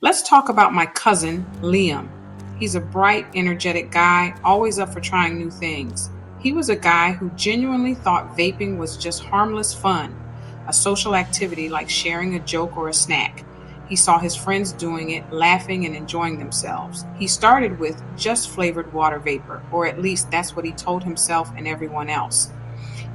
Let's talk about my cousin, Liam. He's a bright, energetic guy, always up for trying new things. He was a guy who genuinely thought vaping was just harmless fun, a social activity like sharing a joke or a snack. He saw his friends doing it, laughing and enjoying themselves. He started with just flavored water vapor, or at least that's what he told himself and everyone else.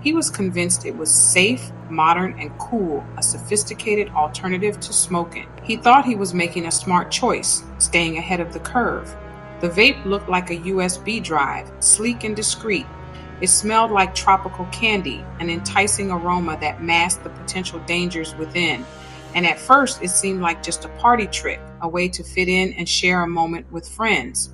He was convinced it was safe, modern, and cool, a sophisticated alternative to smoking. He thought he was making a smart choice, staying ahead of the curve. The vape looked like a USB drive, sleek and discreet. It smelled like tropical candy, an enticing aroma that masked the potential dangers within. And at first, it seemed like just a party trick, a way to fit in and share a moment with friends.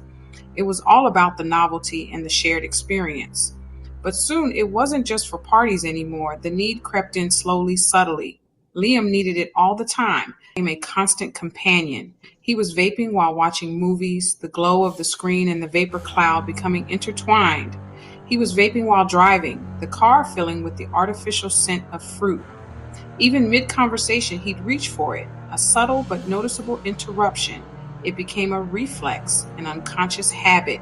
It was all about the novelty and the shared experience. But soon it wasn't just for parties anymore. The need crept in slowly, subtly. Liam needed it all the time, became a constant companion. He was vaping while watching movies, the glow of the screen and the vapor cloud becoming intertwined. He was vaping while driving, the car filling with the artificial scent of fruit. Even mid conversation, he'd reach for it, a subtle but noticeable interruption. It became a reflex, an unconscious habit.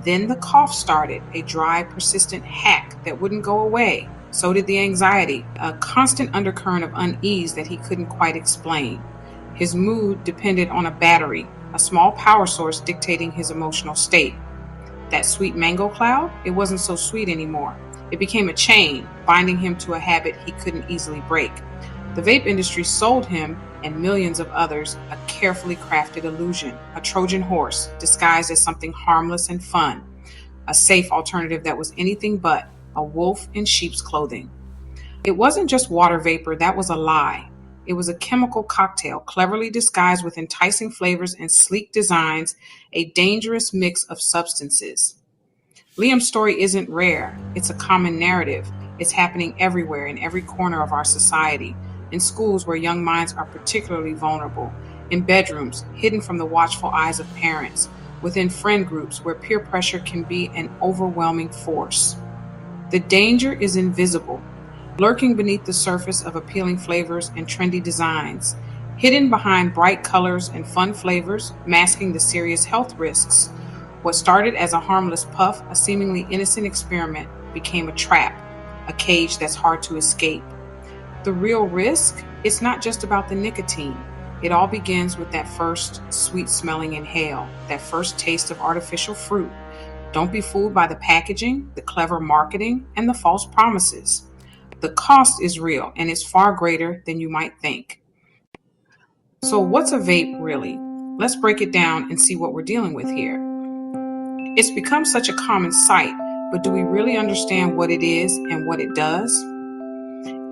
Then the cough started, a dry, persistent hack that wouldn't go away. So did the anxiety, a constant undercurrent of unease that he couldn't quite explain. His mood depended on a battery, a small power source dictating his emotional state. That sweet mango cloud, it wasn't so sweet anymore. It became a chain, binding him to a habit he couldn't easily break. The vape industry sold him and millions of others a carefully crafted illusion, a Trojan horse disguised as something harmless and fun, a safe alternative that was anything but a wolf in sheep's clothing. It wasn't just water vapor, that was a lie. It was a chemical cocktail cleverly disguised with enticing flavors and sleek designs, a dangerous mix of substances. Liam's story isn't rare, it's a common narrative. It's happening everywhere in every corner of our society. In schools where young minds are particularly vulnerable, in bedrooms hidden from the watchful eyes of parents, within friend groups where peer pressure can be an overwhelming force. The danger is invisible, lurking beneath the surface of appealing flavors and trendy designs, hidden behind bright colors and fun flavors, masking the serious health risks. What started as a harmless puff, a seemingly innocent experiment, became a trap, a cage that's hard to escape. The real risk, it's not just about the nicotine. It all begins with that first sweet smelling inhale, that first taste of artificial fruit. Don't be fooled by the packaging, the clever marketing, and the false promises. The cost is real and is far greater than you might think. So what's a vape really? Let's break it down and see what we're dealing with here. It's become such a common sight, but do we really understand what it is and what it does?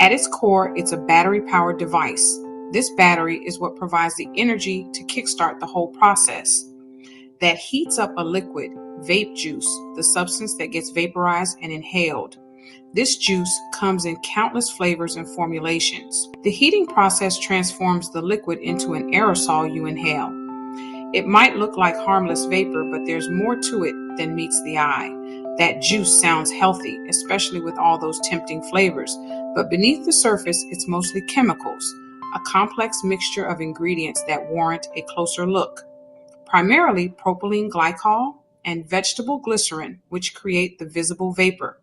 At its core, it's a battery-powered device. This battery is what provides the energy to kickstart the whole process. That heats up a liquid, vape juice, the substance that gets vaporized and inhaled. This juice comes in countless flavors and formulations. The heating process transforms the liquid into an aerosol you inhale. It might look like harmless vapor, but there's more to it than meets the eye. That juice sounds healthy, especially with all those tempting flavors, but beneath the surface, it's mostly chemicals, a complex mixture of ingredients that warrant a closer look. Primarily propylene glycol and vegetable glycerin, which create the visible vapor.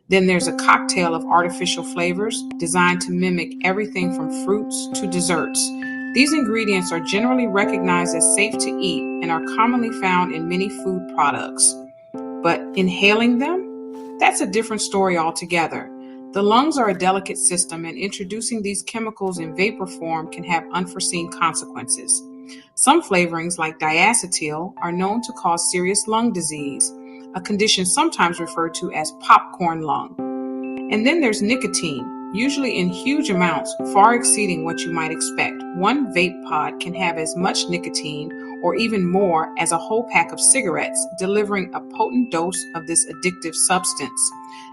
Then there's a cocktail of artificial flavors designed to mimic everything from fruits to desserts. These ingredients are generally recognized as safe to eat and are commonly found in many food products. But inhaling them? That's a different story altogether. The lungs are a delicate system, and introducing these chemicals in vapor form can have unforeseen consequences. Some flavorings, like diacetyl, are known to cause serious lung disease, a condition sometimes referred to as popcorn lung. And then there's nicotine, usually in huge amounts, far exceeding what you might expect. One vape pod can have as much nicotine or even more as a whole pack of cigarettes, delivering a potent dose of this addictive substance.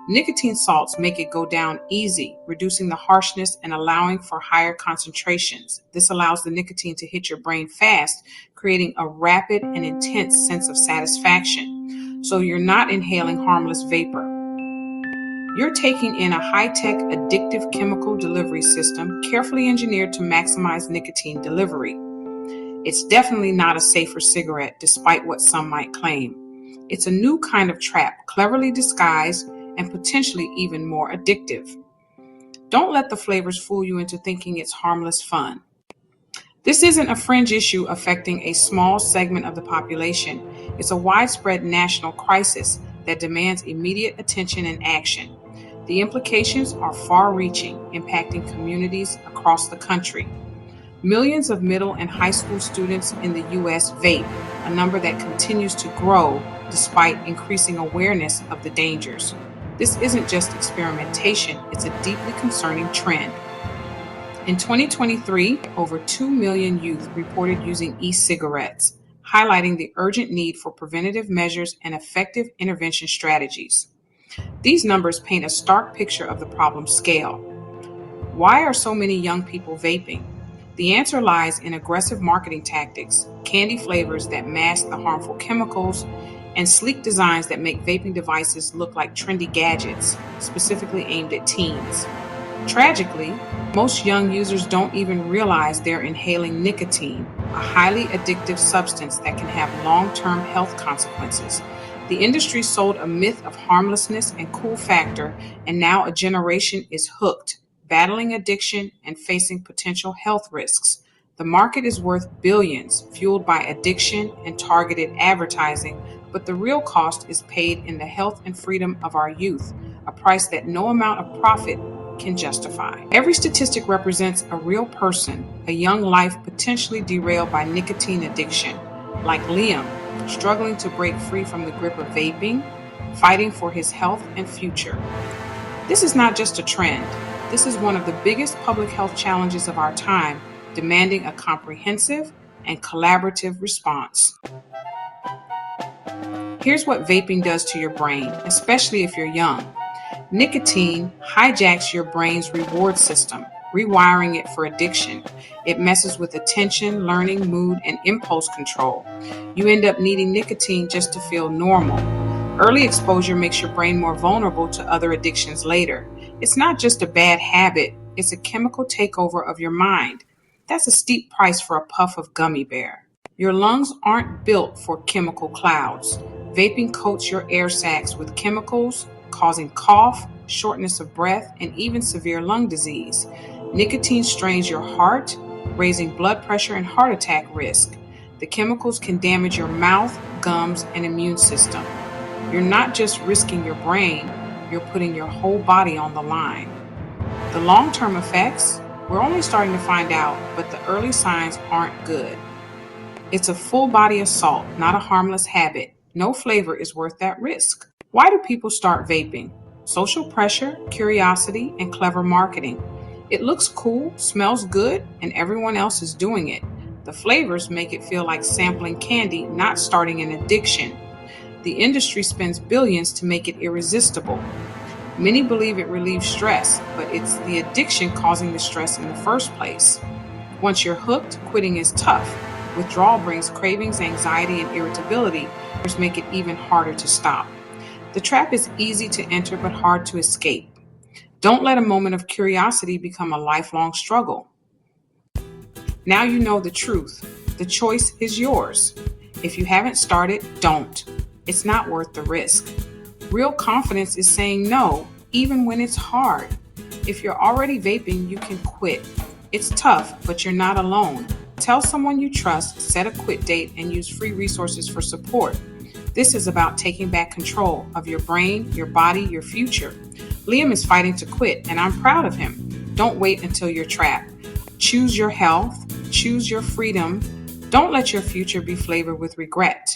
Nicotine salts make it go down easy, reducing the harshness and allowing for higher concentrations. This allows the nicotine to hit your brain fast, creating a rapid and intense sense of satisfaction. So you're not inhaling harmless vapor. You're taking in a high-tech addictive chemical delivery system carefully engineered to maximize nicotine delivery. It's definitely not a safer cigarette, despite what some might claim. It's a new kind of trap, cleverly disguised and potentially even more addictive. Don't let the flavors fool you into thinking it's harmless fun. This isn't a fringe issue affecting a small segment of the population. It's a widespread national crisis that demands immediate attention and action. The implications are far reaching, impacting communities across the country. Millions of middle and high school students in the U.S. vape, a number that continues to grow despite increasing awareness of the dangers. This isn't just experimentation, it's a deeply concerning trend. In 2023, over 2 million youth reported using e-cigarettes, highlighting the urgent need for preventative measures and effective intervention strategies. These numbers paint a stark picture of the problem scale. Why are so many young people vaping? The answer lies in aggressive marketing tactics, candy flavors that mask the harmful chemicals, and sleek designs that make vaping devices look like trendy gadgets, specifically aimed at teens. Tragically, most young users don't even realize they're inhaling nicotine, a highly addictive substance that can have long-term health consequences. The industry sold a myth of harmlessness and cool factor, and now a generation is hooked, battling addiction and facing potential health risks. The market is worth billions, fueled by addiction and targeted advertising, but the real cost is paid in the health and freedom of our youth, a price that no amount of profit can justify. Every statistic represents a real person, a young life potentially derailed by nicotine addiction, like Liam, struggling to break free from the grip of vaping, fighting for his health and future. This is not just a trend. This is one of the biggest public health challenges of our time, demanding a comprehensive and collaborative response. Here's what vaping does to your brain, especially if you're young. Nicotine hijacks your brain's reward system, rewiring it for addiction. It messes with attention, learning, mood, and impulse control. You end up needing nicotine just to feel normal. Early exposure makes your brain more vulnerable to other addictions later. It's not just a bad habit, it's a chemical takeover of your mind. That's a steep price for a puff of gummy bear. Your lungs aren't built for chemical clouds. Vaping coats your air sacs with chemicals, causing cough, shortness of breath, and even severe lung disease. Nicotine strains your heart, raising blood pressure and heart attack risk. The chemicals can damage your mouth, gums, and immune system. You're not just risking your brain, you're putting your whole body on the line. The long-term effects, we're only starting to find out, but the early signs aren't good. It's a full-body assault, not a harmless habit. No flavor is worth that risk. Why do people start vaping? Social pressure, curiosity, and clever marketing. It looks cool, smells good, and everyone else is doing it. The flavors make it feel like sampling candy, not starting an addiction. The industry spends billions to make it irresistible. Many believe it relieves stress, but it's the addiction causing the stress in the first place. Once you're hooked, quitting is tough. Withdrawal brings cravings, anxiety, and irritability, which make it even harder to stop. The trap is easy to enter but hard to escape. Don't let a moment of curiosity become a lifelong struggle. Now you know the truth. The choice is yours. If you haven't started, don't. It's not worth the risk. Real confidence is saying no, even when it's hard. If you're already vaping, you can quit. It's tough, but you're not alone. Tell someone you trust, set a quit date, and use free resources for support. This is about taking back control of your brain, your body, your future. Liam is fighting to quit, and I'm proud of him. Don't wait until you're trapped. Choose your health, choose your freedom. Don't let your future be flavored with regret.